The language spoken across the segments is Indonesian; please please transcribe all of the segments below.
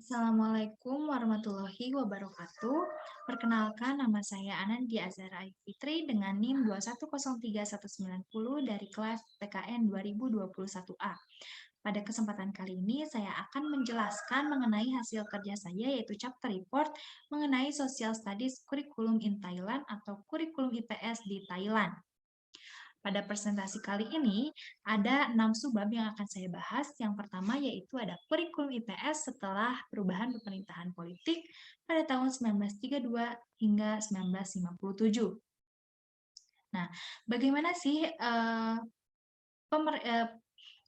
Assalamualaikum warahmatullahi wabarakatuh. Perkenalkan, nama saya Anandia Azhara Ayu Fitri dengan NIM 2103190 dari kelas PKN 2021A. Pada kesempatan kali ini, saya akan menjelaskan mengenai hasil kerja saya, yaitu chapter report mengenai Social Studies Curriculum in Thailand atau Kurikulum IPS di Thailand. Pada presentasi kali ini, ada 6 subbab yang akan saya bahas. Yang pertama yaitu ada kurikulum IPS setelah perubahan pemerintahan politik pada tahun 1932 hingga 1957. Nah, bagaimana sih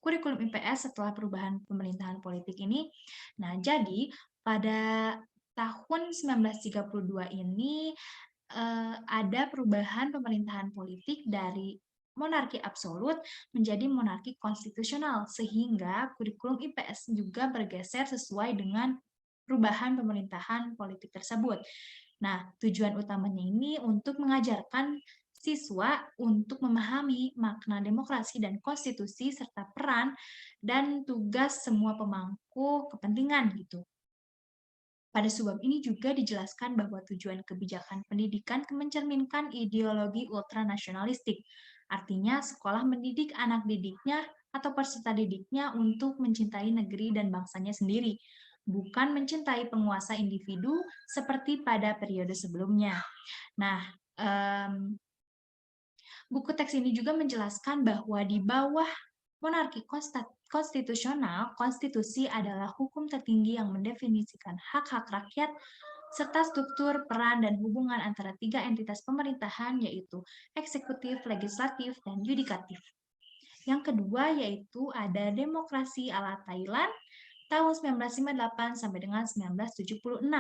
kurikulum IPS setelah perubahan pemerintahan politik ini? Nah, jadi pada tahun 1932 ini ada perubahan pemerintahan politik dari monarki absolut menjadi monarki konstitusional, sehingga kurikulum IPS juga bergeser sesuai dengan perubahan pemerintahan politik tersebut. Nah, tujuan utamanya ini untuk mengajarkan siswa untuk memahami makna demokrasi dan konstitusi serta peran dan tugas semua pemangku kepentingan gitu. Pada subbab ini juga dijelaskan bahwa tujuan kebijakan pendidikan mencerminkan ideologi ultranasionalistik. Artinya, sekolah mendidik anak didiknya atau peserta didiknya untuk mencintai negeri dan bangsanya sendiri, bukan mencintai penguasa individu seperti pada periode sebelumnya. Nah, buku teks ini juga menjelaskan bahwa di bawah monarki konstitusional, konstitusi adalah hukum tertinggi yang mendefinisikan hak-hak rakyat serta struktur, peran, dan hubungan antara tiga entitas pemerintahan, yaitu eksekutif, legislatif, dan yudikatif. Yang kedua yaitu ada demokrasi ala Thailand tahun 1958 sampai dengan 1976.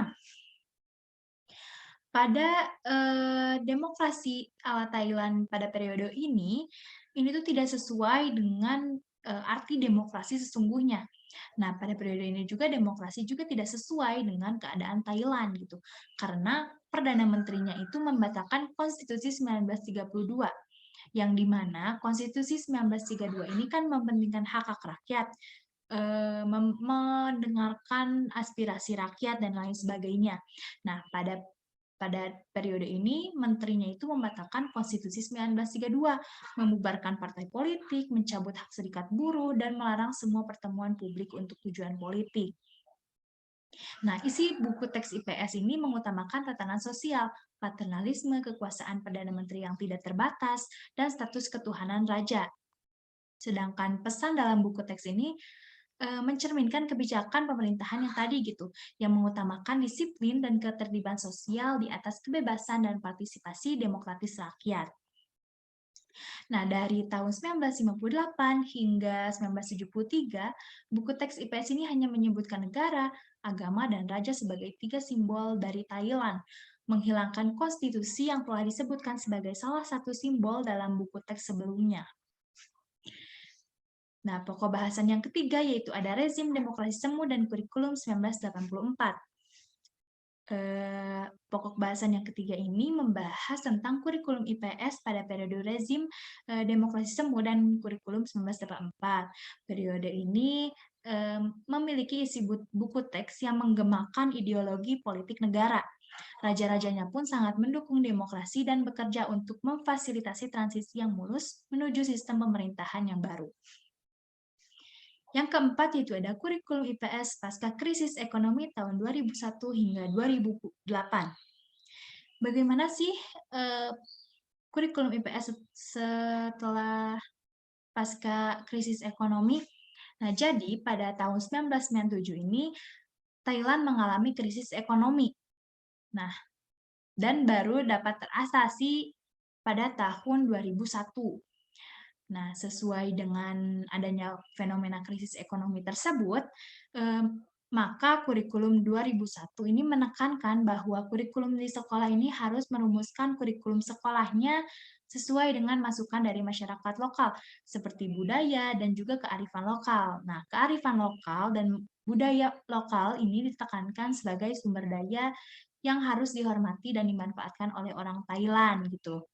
Pada demokrasi ala Thailand pada periode ini tuh tidak sesuai dengan arti demokrasi sesungguhnya. Nah, pada periode ini juga demokrasi juga tidak sesuai dengan keadaan Thailand gitu. Karena Perdana Menterinya itu membatalkan Konstitusi 1932, yang dimana Konstitusi 1932 ini kan mementingkan hak-hak rakyat, mendengarkan aspirasi rakyat dan lain sebagainya. Nah, pada periode ini, menterinya itu membatalkan Konstitusi 1932, membubarkan partai politik, mencabut hak serikat buruh, dan melarang semua pertemuan publik untuk tujuan politik. Nah, isi buku teks IPS ini mengutamakan tatanan sosial, paternalisme, kekuasaan Perdana Menteri yang tidak terbatas, dan status ketuhanan raja. Sedangkan pesan dalam buku teks ini mencerminkan kebijakan pemerintahan yang tadi gitu, yang mengutamakan disiplin dan ketertiban sosial di atas kebebasan dan partisipasi demokratis rakyat. Nah, dari tahun 1958 hingga 1973, buku teks IPS ini hanya menyebutkan negara, agama, dan raja sebagai 3 simbol dari Thailand, menghilangkan konstitusi yang telah disebutkan sebagai salah satu simbol dalam buku teks sebelumnya. Nah, pokok bahasan yang ketiga yaitu ada rezim demokrasi semu dan kurikulum 1984. Pokok bahasan yang ketiga ini membahas tentang kurikulum IPS pada periode rezim demokrasi semu dan kurikulum 1984. Periode ini memiliki isi buku teks yang menggemakan ideologi politik negara. Raja-rajanya pun sangat mendukung demokrasi dan bekerja untuk memfasilitasi transisi yang mulus menuju sistem pemerintahan yang baru. Yang keempat yaitu ada kurikulum IPS pasca krisis ekonomi tahun 2001 hingga 2008. Bagaimana sih kurikulum IPS setelah pasca krisis ekonomi? Nah, jadi pada tahun 1997 ini Thailand mengalami krisis ekonomi. Nah, dan baru dapat terasasi pada tahun 2001. Nah, sesuai dengan adanya fenomena krisis ekonomi tersebut, maka kurikulum 2001 ini menekankan bahwa kurikulum di sekolah ini harus merumuskan kurikulum sekolahnya sesuai dengan masukan dari masyarakat lokal, seperti budaya dan juga kearifan lokal. Nah, kearifan lokal dan budaya lokal ini ditekankan sebagai sumber daya yang harus dihormati dan dimanfaatkan oleh orang Thailand gitu.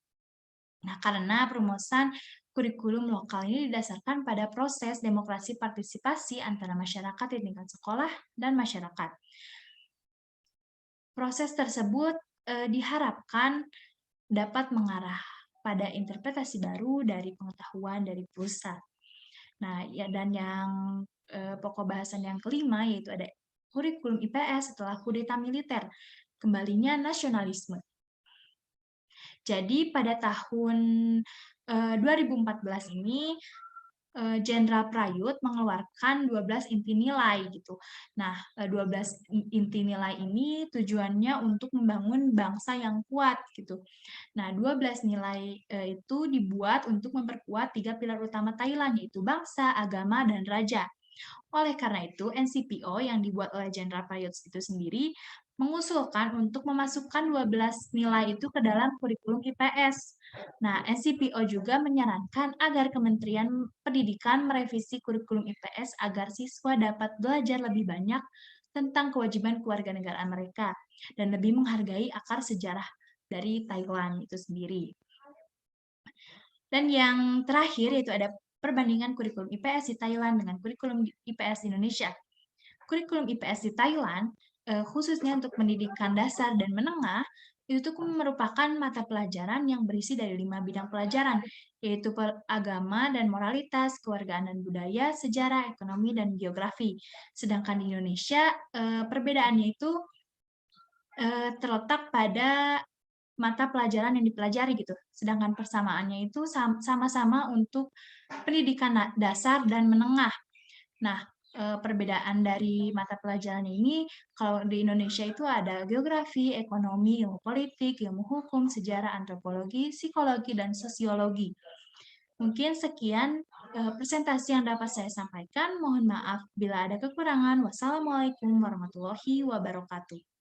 Nah, karena perumusan Kurikulum lokal ini didasarkan pada proses demokrasi partisipasi antara masyarakat di tingkat sekolah dan masyarakat. Proses tersebut diharapkan dapat mengarah pada interpretasi baru dari pengetahuan dari pusat. Nah, ya dan yang pokok bahasan yang kelima yaitu ada kurikulum IPS setelah kudeta militer, kembalinya nasionalisme. Jadi pada tahun 2014 ini Jenderal Prayut mengeluarkan 12 inti nilai gitu. Nah, 12 inti nilai ini tujuannya untuk membangun bangsa yang kuat gitu. Nah, 12 nilai itu dibuat untuk memperkuat 3 pilar utama Thailand, yaitu bangsa, agama, dan raja. Oleh karena itu, NCPO yang dibuat oleh Jenderal Prayut itu sendiri mengusulkan untuk memasukkan 12 nilai itu ke dalam kurikulum IPS. Nah, NCPO juga menyarankan agar Kementerian Pendidikan merevisi kurikulum IPS agar siswa dapat belajar lebih banyak tentang kewajiban kewarganegaraan mereka dan lebih menghargai akar sejarah dari Thailand itu sendiri. Dan yang terakhir yaitu ada perbandingan kurikulum IPS di Thailand dengan kurikulum IPS di Indonesia. Kurikulum IPS di Thailand, khususnya untuk pendidikan dasar dan menengah, itu merupakan mata pelajaran yang berisi dari 5 bidang pelajaran, yaitu agama dan moralitas, kewargaan dan budaya, sejarah, ekonomi, dan geografi. Sedangkan di Indonesia, perbedaannya itu terletak pada mata pelajaran yang dipelajari gitu. Sedangkan persamaannya itu sama-sama untuk pendidikan dasar dan menengah. Nah, perbedaan dari mata pelajaran ini, kalau di Indonesia itu ada geografi, ekonomi, ilmu politik, ilmu hukum, sejarah, antropologi, psikologi, dan sosiologi. Mungkin sekian presentasi yang dapat saya sampaikan. Mohon maaf bila ada kekurangan. Wassalamualaikum warahmatullahi wabarakatuh.